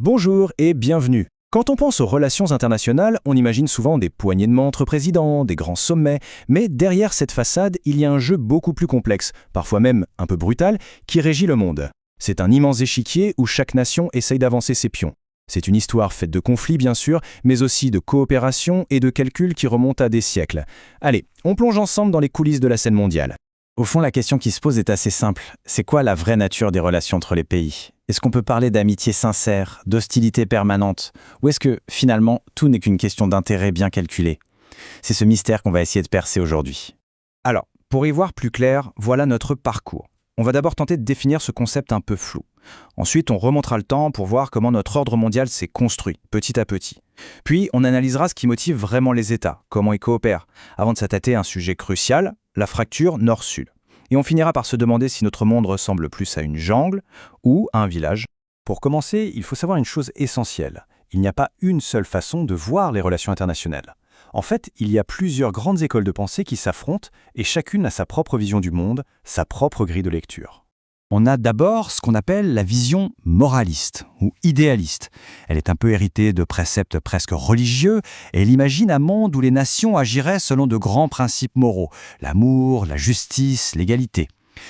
Bonjour et bienvenue. Quand on pense aux relations internationales, on imagine souvent des poignées de main entre présidents, des grands sommets, mais derrière cette façade, il y a un jeu beaucoup plus complexe, parfois même un peu brutal, qui régit le monde. C'est un immense échiquier où chaque nation essaye d'avancer ses pions. C'est une histoire faite de conflits bien sûr, mais aussi de coopération et de calculs qui remontent à des siècles. Allez, on plonge ensemble dans les coulisses de la scène mondiale. Au fond, la question qui se pose est assez simple. C'est quoi la vraie nature des relations entre les pays? Est-ce qu'on peut parler d'amitié sincère, d'hostilité permanente? Ou est-ce que, finalement, tout n'est qu'une question d'intérêt bien calculé? C'est ce mystère qu'on va essayer de percer aujourd'hui. Alors, pour y voir plus clair, voilà notre parcours. On va d'abord tenter de définir ce concept un peu flou. Ensuite, on remontera le temps pour voir comment notre ordre mondial s'est construit, petit à petit. Puis, on analysera ce qui motive vraiment les États, comment ils coopèrent, avant de s'attaquer à un sujet crucial, la fracture nord-sud. Et on finira par se demander si notre monde ressemble plus à une jungle ou à un village. Pour commencer, il faut savoir une chose essentielle. Il n'y a pas une seule façon de voir les relations internationales. En fait, il y a plusieurs grandes écoles de pensée qui s'affrontent et chacune a sa propre vision du monde, sa propre grille de lecture. On a d'abord ce qu'on appelle la vision moraliste ou idéaliste. Elle est un peu héritée de préceptes presque religieux et elle imagine un monde où les nations agiraient selon de grands principes moraux, l'amour, la justice, l'égalité.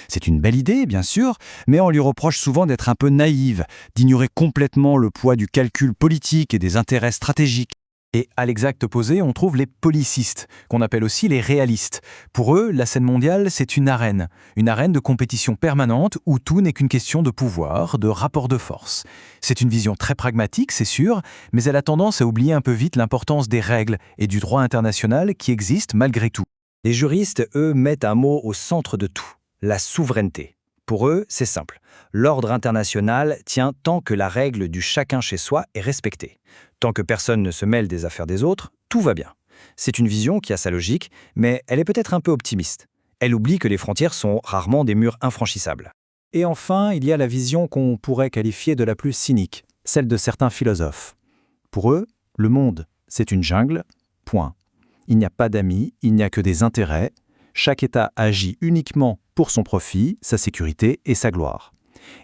C'est une belle idée, bien sûr, mais on lui reproche souvent d'être un peu naïve, d'ignorer complètement le poids du calcul politique et des intérêts stratégiques. Et à l'exact opposé, on trouve les policistes, qu'on appelle aussi les réalistes. Pour eux, la scène mondiale, c'est une arène de compétition permanente où tout n'est qu'une question de pouvoir, de rapport de force. C'est une vision très pragmatique, c'est sûr, mais elle a tendance à oublier un peu vite l'importance des règles et du droit international qui existent malgré tout. Les juristes, eux, mettent un mot au centre de tout, la souveraineté. Pour eux, c'est simple. L'ordre international tient tant que la règle du chacun chez soi est respectée. Tant que personne ne se mêle des affaires des autres, tout va bien. C'est une vision qui a sa logique, mais elle est peut-être un peu optimiste. Elle oublie que les frontières sont rarement des murs infranchissables. Et enfin, il y a la vision qu'on pourrait qualifier de la plus cynique, celle de certains philosophes. Pour eux, le monde, c'est une jungle, point. Il n'y a pas d'amis, il n'y a que des intérêts. Chaque État agit uniquement pour son profit, sa sécurité et sa gloire.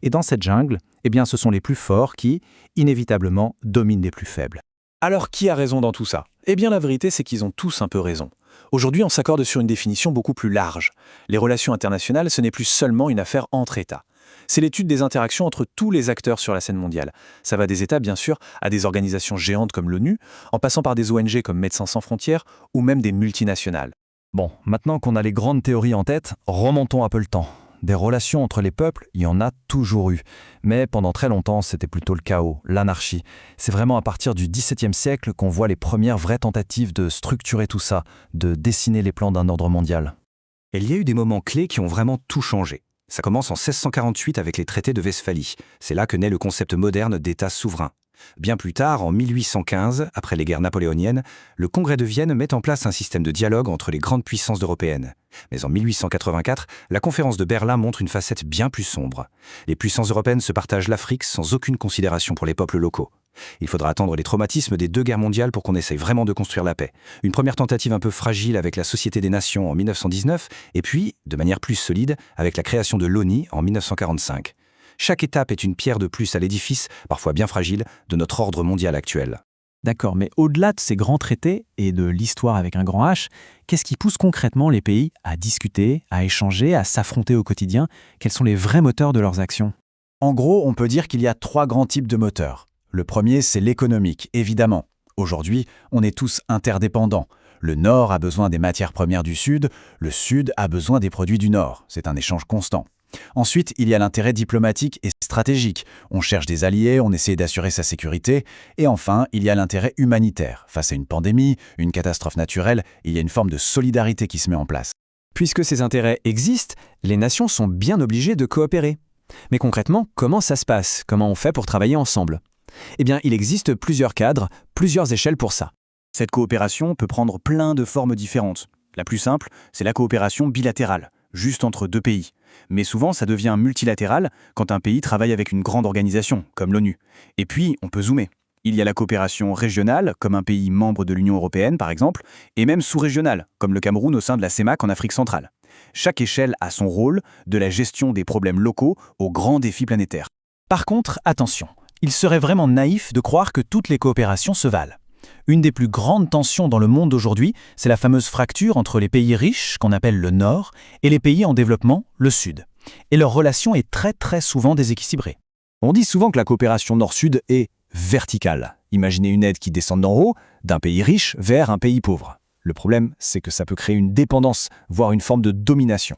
Et dans cette jungle, ce sont les plus forts qui, inévitablement, dominent les plus faibles. Alors qui a raison dans tout ça? La vérité, c'est qu'ils ont tous un peu raison. Aujourd'hui, on s'accorde sur une définition beaucoup plus large. Les relations internationales, ce n'est plus seulement une affaire entre États. C'est l'étude des interactions entre tous les acteurs sur la scène mondiale. Ça va des États, bien sûr, à des organisations géantes comme l'ONU, en passant par des ONG comme Médecins sans frontières ou même des multinationales. Bon, maintenant qu'on a les grandes théories en tête, remontons un peu le temps. Des relations entre les peuples, il y en a toujours eu. Mais pendant très longtemps, c'était plutôt le chaos, l'anarchie. C'est vraiment à partir du XVIIe siècle qu'on voit les premières vraies tentatives de structurer tout ça, de dessiner les plans d'un ordre mondial. Et il y a eu des moments clés qui ont vraiment tout changé. Ça commence en 1648 avec les traités de Westphalie. C'est là que naît le concept moderne d'État souverain. Bien plus tard, en 1815, après les guerres napoléoniennes, le Congrès de Vienne met en place un système de dialogue entre les grandes puissances européennes. Mais en 1884, la conférence de Berlin montre une facette bien plus sombre. Les puissances européennes se partagent l'Afrique sans aucune considération pour les peuples locaux. Il faudra attendre les traumatismes des 2 guerres mondiales pour qu'on essaye vraiment de construire la paix. Une première tentative un peu fragile avec la Société des Nations en 1919, et puis, de manière plus solide, avec la création de l'ONU en 1945. Chaque étape est une pierre de plus à l'édifice, parfois bien fragile, de notre ordre mondial actuel. D'accord, mais au-delà de ces grands traités et de l'histoire avec un grand H, qu'est-ce qui pousse concrètement les pays à discuter, à échanger, à s'affronter au quotidien? Quels sont les vrais moteurs de leurs actions? En gros, on peut dire qu'il y a 3 grands types de moteurs. Le premier, c'est l'économique, évidemment. Aujourd'hui, on est tous interdépendants. Le Nord a besoin des matières premières du Sud, le Sud a besoin des produits du Nord. C'est un échange constant. Ensuite, il y a l'intérêt diplomatique et stratégique. On cherche des alliés, on essaie d'assurer sa sécurité. Et enfin, il y a l'intérêt humanitaire. Face à une pandémie, une catastrophe naturelle, il y a une forme de solidarité qui se met en place. Puisque ces intérêts existent, les nations sont bien obligées de coopérer. Mais concrètement, comment ça se passe? Comment on fait pour travailler ensemble? Il existe plusieurs cadres, plusieurs échelles pour ça. Cette coopération peut prendre plein de formes différentes. La plus simple, c'est la coopération bilatérale, juste entre 2 pays. Mais souvent, ça devient multilatéral quand un pays travaille avec une grande organisation, comme l'ONU. Et puis, on peut zoomer. Il y a la coopération régionale, comme un pays membre de l'Union européenne par exemple, et même sous-régionale, comme le Cameroun au sein de la CEMAC en Afrique centrale. Chaque échelle a son rôle, de la gestion des problèmes locaux aux grands défis planétaires. Par contre, attention, Il serait vraiment naïf de croire que toutes les coopérations se valent. Une des plus grandes tensions dans le monde d'aujourd'hui, c'est la fameuse fracture entre les pays riches, qu'on appelle le Nord, et les pays en développement, le Sud. Et leur relation est très souvent déséquilibrée. On dit souvent que la coopération Nord-Sud est verticale. Imaginez une aide qui descend d'en haut, d'un pays riche vers un pays pauvre. Le problème, c'est que ça peut créer une dépendance, voire une forme de domination.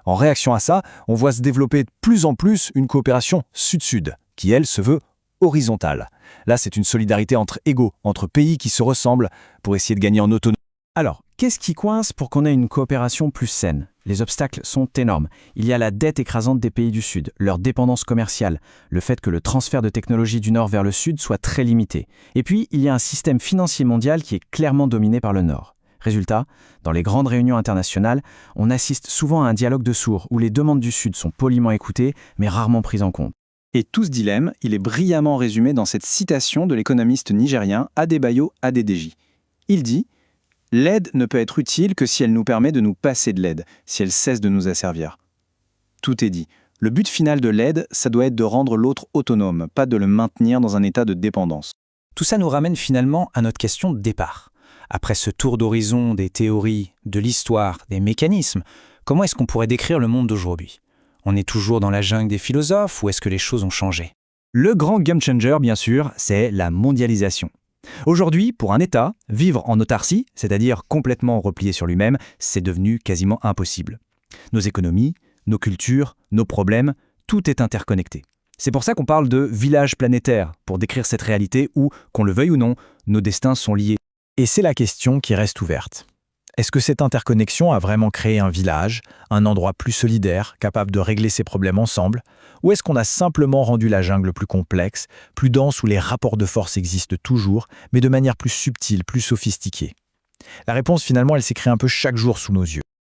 En réaction à ça, on voit se développer de plus en plus une coopération Sud-Sud, qui, elle, se veut horizontale. Là, c'est une solidarité entre égaux, entre pays qui se ressemblent, pour essayer de gagner en autonomie. Alors, qu'est-ce qui coince pour qu'on ait une coopération plus saine? Les obstacles sont énormes. Il y a la dette écrasante des pays du Sud, leur dépendance commerciale, le fait que le transfert de technologie du Nord vers le Sud soit très limité. Et puis, il y a un système financier mondial qui est clairement dominé par le Nord. Résultat, dans les grandes réunions internationales, on assiste souvent à un dialogue de sourds où les demandes du Sud sont poliment écoutées, mais rarement prises en compte. Et tout ce dilemme, il est brillamment résumé dans cette citation de l'économiste nigérien Adebayo Adedeji. Il dit « L'aide ne peut être utile que si elle nous permet de nous passer de l'aide, si elle cesse de nous asservir. » Tout est dit. Le but final de l'aide, ça doit être de rendre l'autre autonome, pas de le maintenir dans un état de dépendance. Tout ça nous ramène finalement à notre question de départ. Après ce tour d'horizon des théories, de l'histoire, des mécanismes, comment est-ce qu'on pourrait décrire le monde d'aujourd'hui? On est toujours dans la jungle des philosophes ou est-ce que les choses ont changé? Le grand game changer, bien sûr, c'est la mondialisation. Aujourd'hui, pour un État, vivre en autarcie, c'est-à-dire complètement replié sur lui-même, c'est devenu quasiment impossible. Nos économies, nos cultures, nos problèmes, tout est interconnecté. C'est pour ça qu'on parle de village planétaire, pour décrire cette réalité où, qu'on le veuille ou non, nos destins sont liés. Et c'est la question qui reste ouverte. Est-ce que cette interconnexion a vraiment créé un village, un endroit plus solidaire, capable de régler ses problèmes ensemble, ou est-ce qu'on a simplement rendu la jungle plus complexe, plus dense où les rapports de force existent toujours, mais de manière plus subtile, plus sophistiquée? La réponse finalement, elle s'écrit un peu chaque jour sous nos yeux.